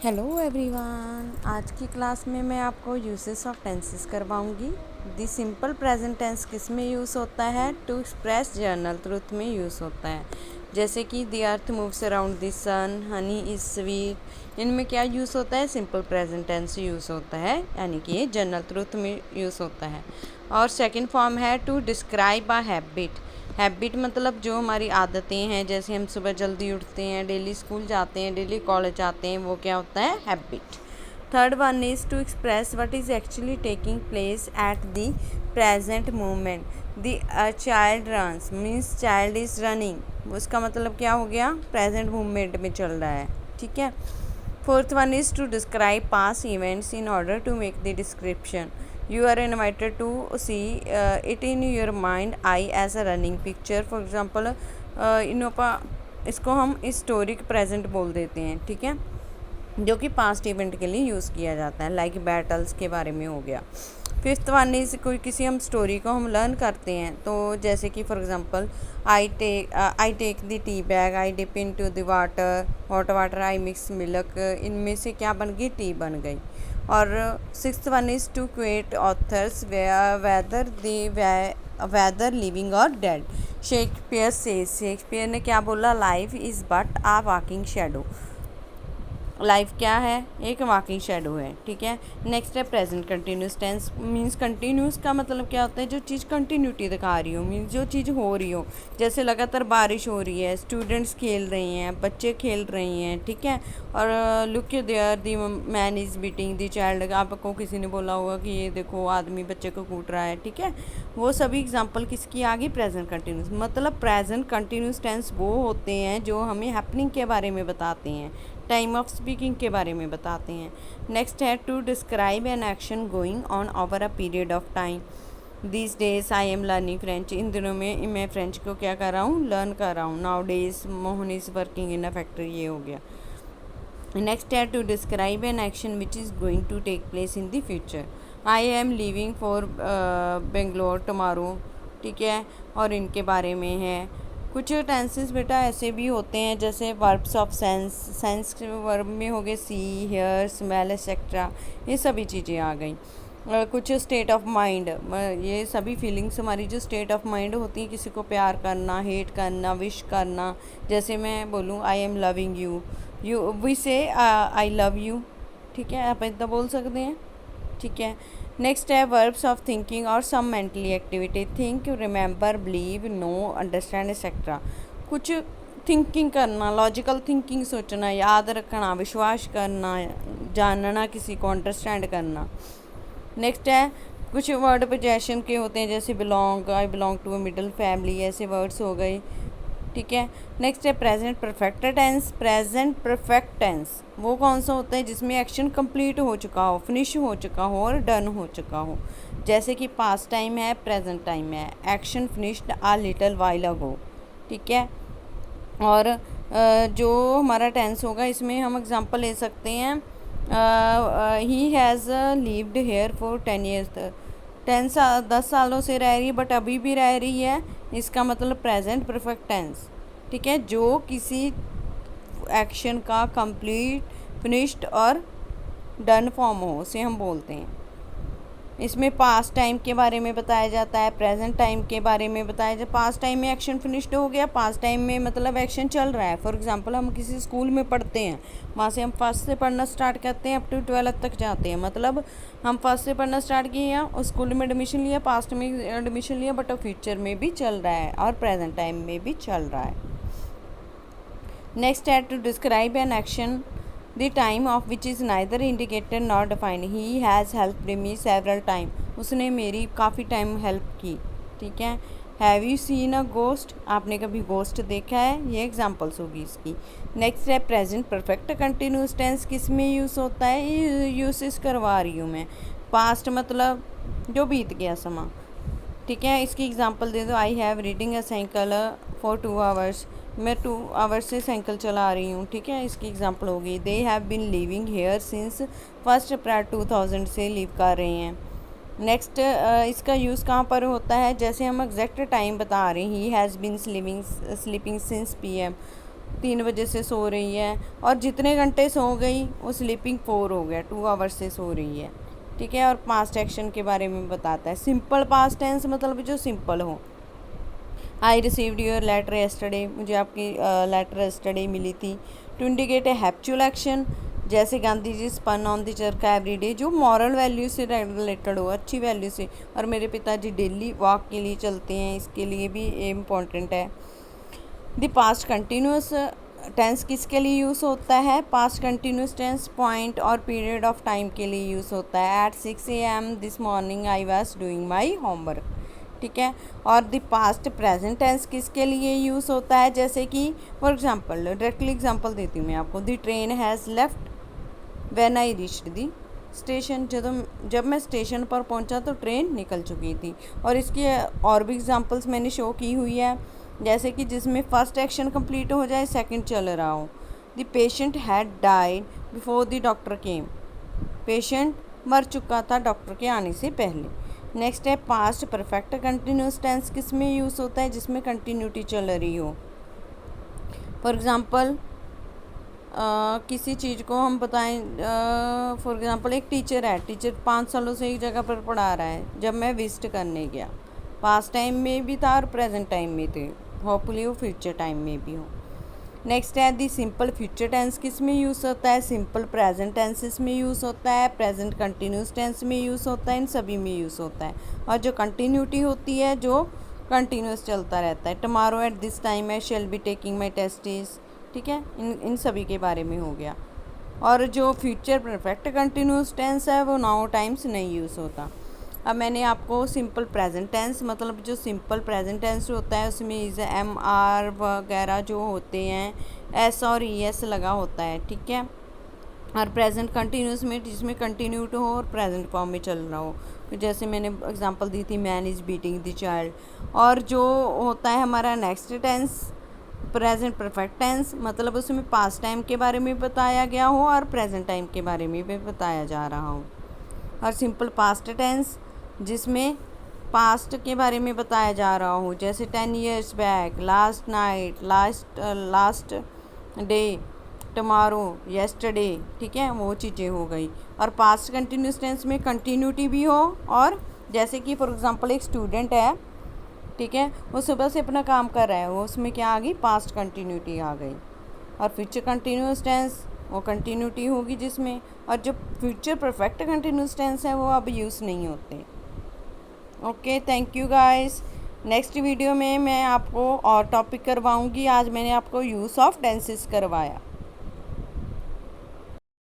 Hello everyone, आज की class में मैं आपको यूसेस ऑफ टेंसेस करवाऊंगी। दी सिंपल प्रेजेंट टेंस किस में यूज़ होता है? टू एक्सप्रेस जर्नल ट्रुथ में यूज़ होता है। जैसे कि the earth moves around the sun, honey is sweet. इनमें क्या यूज़ होता है? सिंपल प्रेजेंट टेंस यूज़ होता है, यानी कि ये जर्नल ट्रुथ में यूज़ होता है। और सेकेंड फॉर्म है to describe a habit. Habit मतलब जो हमारी आदतें हैं, जैसे हम सुबह जल्दी उठते हैं, डेली स्कूल जाते हैं, डेली कॉलेज जाते हैं, वो क्या होता है? Habit. Third one is to express what is actually taking place at the present moment. The child runs means child is running, उसका मतलब क्या हो गया? प्रेजेंट मोमेंट में चल रहा है। ठीक है। Fourth one is to describe past events in order to make the description. You are invited to see it in your mind eye as a running picture. For example, इसको हम स्टोरिक present बोल देते हैं। ठीक है, जो कि पास्ट इवेंट के लिए यूज़ किया जाता है, लाइक बैटल्स के बारे में हो गया। फिफ्थ वन इज कोई किसी हम स्टोरी को हम लर्न करते हैं, तो जैसे कि for example I take the tea bag, I dip into the water, hot water, I mix milk. इनमें से क्या बन गई? टी बन गई। और sixth one is to quote authors whether living और डेड। शेक्सपियर ने क्या बोला? Life is but a walking shadow. Life क्या है? एक वॉकिंग शेडो है। ठीक है। नेक्स्ट है present continuous tense. Means continuous का मतलब क्या होता है? जो चीज़ कंटिन्यूटी दिखा रही हो, मीन्स जो चीज़ हो रही हो। जैसे लगातार बारिश हो रही है, स्टूडेंट्स खेल रही हैं, बच्चे खेल रही हैं। ठीक है। और look there the man is beating the child. आपको किसी ने बोला होगा कि ये देखो आदमी बच्चे को कूट रहा है। ठीक है। वो सभी एग्जाम्पल किसकी आ गई? Present continuous. मतलब प्रेजेंट कंटिन्यूस टेंस वो होते हैं जो हमें हैपनिंग के बारे में बताते हैं, टाइम ऑफ स्पीकिंग के बारे में बताते हैं। नेक्स्ट है to describe an action going on over a period of time. This days I am learning French. इन दिनों में मैं फ्रेंच को क्या कर रहा हूँ? लर्न कर रहा हूँ। Nowadays Mohan is working in a factory. ये हो गया। नेक्स्ट है to describe an action which is going to take place in the future. I am leaving for Bangalore tomorrow. ठीक है। और इनके बारे में है। कुछ टेंसेस बेटा ऐसे भी होते हैं, जैसे वर्ब्स ऑफ सेंस। सेंस के वर्ब में हो गए सी, हियर, स्मेल, एक्सेट्रा। ये सभी चीज़ें आ गई। कुछ स्टेट ऑफ माइंड, ये सभी फीलिंग्स हमारी जो स्टेट ऑफ माइंड होती है, किसी को प्यार करना, हेट करना, विश करना। जैसे मैं बोलूँ I am loving you, we say I love you. ठीक है, आप इतना बोल सकते हैं। ठीक है। नेक्स्ट है वर्ब्स ऑफ थिंकिंग और some mentally activity. Think, remember, believe, know, understand etcetera. कुछ थिंकिंग करना, लॉजिकल थिंकिंग, सोचना, याद रखना, विश्वास करना, जानना, किसी को अंडरस्टैंड करना। नेक्स्ट है कुछ वर्ड पोजेशन के होते हैं, जैसे belong, I belong to a middle family, ऐसे वर्ड्स हो गए। ठीक है। नेक्स्ट है present perfect tense. Present perfect tense वो कौन सा होता है? जिसमें एक्शन कंप्लीट हो चुका हो, फिनिश हो चुका हो और डन हो चुका हो। जैसे कि पास्ट टाइम है, प्रेजेंट टाइम है, action finished a little while ago. ठीक है। और जो हमारा टेंस होगा, इसमें हम एग्जांपल ले सकते हैं, he has lived here for 10 years. 10 सालों से रह रही है, बट अभी भी रह रही है। इसका मतलब प्रेजेंट परफेक्ट टेंस। ठीक है। जो किसी एक्शन का कंप्लीट, फिनिश्ड और डन फॉर्म हो, उसे हम बोलते हैं। इसमें पास्ट टाइम के बारे में बताया जाता है, प्रेजेंट टाइम के बारे में बताया जाता है। पास्ट टाइम में एक्शन फिनिश्ड हो गया, पास्ट टाइम में मतलब एक्शन चल रहा है। फॉर एग्जांपल हम किसी स्कूल में पढ़ते हैं, वहाँ से हम फर्स्ट से पढ़ना स्टार्ट करते हैं, अप टू 12th तक जाते हैं। मतलब हम फर्स्ट से पढ़ना स्टार्ट किए हैं, उस स्कूल में एडमिशन लिया, पास्ट में एडमिशन लिया, बट फ्यूचर में भी चल रहा है और प्रेजेंट टाइम में भी चल रहा है। नेक्स्ट है to describe an action the time of which is neither indicated not defined. He has helped me several time. उसने मेरी काफ़ी टाइम हेल्प की। ठीक है। Have you seen a ghost? आपने कभी गोस्ट देखा है? ये एग्जांपल्स होगी इसकी। नेक्स्ट है प्रेजेंट परफेक्ट कंटिन्यूस टेंस। किस में यूज़ होता है? यूसेस करवा रही हूँ मैं। पास्ट मतलब जो बीत गया समा। ठीक है। इसकी एग्जांपल दे दो। I have reading a cycle for 2 hours. मैं 2 आवर्स से साइकिल चला रही हूँ। ठीक है। इसकी एग्जांपल होगी they have been living here since 1 April 2000 से लिव कर रहे हैं। नेक्स्ट इसका यूज़ कहाँ पर होता है? जैसे हम एग्जैक्ट टाइम बता रहे हैं, he has been sleeping since PM। 3 बजे से सो रही है, और जितने घंटे सो गई वो स्लीपिंग 4 हो गया, 2 आवर्स से सो रही है, ठीक है। और पास्ट एक्शन के बारे में बताता है। सिंपल पास्ट टेंस मतलब जो सिंपल हो। I received your letter yesterday, मुझे आपकी लेटर येस्टरडे मिली थी। To indicate a habitual action, जैसे Gandhi ji spun on the charkha every day, जो मॉरल वैल्यू से रिलेटेड हो, अच्छी वैल्यू से। और मेरे पिताजी डेली वॉक के लिए चलते हैं, इसके लिए भी इम्पोर्टेंट है। द पास्ट कंटिन्यूस टेंस किसके लिए यूज़ होता है? पास्ट कंटिन्यूस टेंस पॉइंट और पीरियड ऑफ टाइम के लिए यूज़ होता है। At 6 AM this morning I was doing my homework, ठीक है। और द पास्ट प्रेजेंट टेंस किसके लिए यूज़ होता है? जैसे कि फॉर एग्जांपल, डायरेक्टली एग्जांपल देती हूँ मैं आपको। The train has left when I reached the station, जब मैं स्टेशन पर पहुंचा तो ट्रेन निकल चुकी थी। और इसकी और भी एग्जांपल्स मैंने शो की हुई है, जैसे कि जिसमें फर्स्ट एक्शन कंप्लीट हो जाए, सेकंड चल रहा हो। The patient had died before the doctor came, patient मर चुका था डॉक्टर के आने से पहले। नेक्स्ट है पास्ट परफेक्ट कंटिन्यूस टेंस, किस में यूज़ होता है? जिसमें कंटिन्यूटी चल रही हो। फॉर एग्ज़ाम्पल किसी चीज़ को हम बताएं, फॉर एग्ज़ाम्पल एक टीचर है, टीचर 5 सालों से एक जगह पर पढ़ा रहा है। जब मैं विजिट करने गया, पास्ट टाइम में भी था और प्रेजेंट टाइम में थे, होपफुली वो फ्यूचर टाइम में भी हो। नेक्स्ट है दी सिंपल फ्यूचर टेंस, किस में यूज़ होता है? सिंपल प्रेजेंट टेंसेस में यूज़ होता है, प्रेजेंट कंटिन्यूस टेंस में यूज़ होता है, इन सभी में यूज़ होता है। और जो कंटिन्यूटी होती है, जो कंटिन्यूस चलता रहता है। Tomorrow at this time I shall be taking my testis, ठीक है। इन सभी के बारे में हो गया। और जो फ्यूचर परफेक्ट कंटिन्यूस टेंस है वो नाउ टाइम्स नहीं यूज़ होता। अब मैंने आपको सिंपल प्रेजेंट टेंस, मतलब जो सिंपल प्रेजेंट टेंस होता है उसमें इज एम आर वगैरह जो होते हैं, एस और ई एस लगा होता है, ठीक है। और प्रेजेंट कंटिन्यूस में जिसमें कंटिन्यू हो और प्रेजेंट फॉर्म में चल रहा हो, तो जैसे मैंने एग्जांपल दी थी, man is beating the child. और जो होता है हमारा next tense, present perfect tense, मतलब उसमें पास्ट टाइम के बारे में बताया गया हो और प्रेजेंट टाइम के बारे में भी बताया जा रहा हो। और सिंपल पास्ट टेंस जिसमें पास्ट के बारे में बताया जा रहा हो, जैसे 10 years back, last night, last day, tomorrow, yesterday, ठीक है, वो चीज़ें हो गई। और पास्ट कंटिन्यूस टेंस में कंटिन्यूटी भी हो, और जैसे कि फॉर एग्जांपल एक स्टूडेंट है, ठीक है, वो सुबह से अपना काम कर रहा है, वो उसमें क्या आ गई? पास्ट कंटिन्यूटी आ गई। और फ्यूचर कंटिन्यूस टेंस वो कंटिन्यूटी होगी जिसमें, और जो फ्यूचर परफेक्ट कंटिन्यूस टेंस है वो अब यूज़ नहीं होते। Okay, thank you guys. Next video में मैं आपको और टॉपिक करवाऊंगी। आज मैंने आपको यूज़ ऑफ टेंसेस करवाया।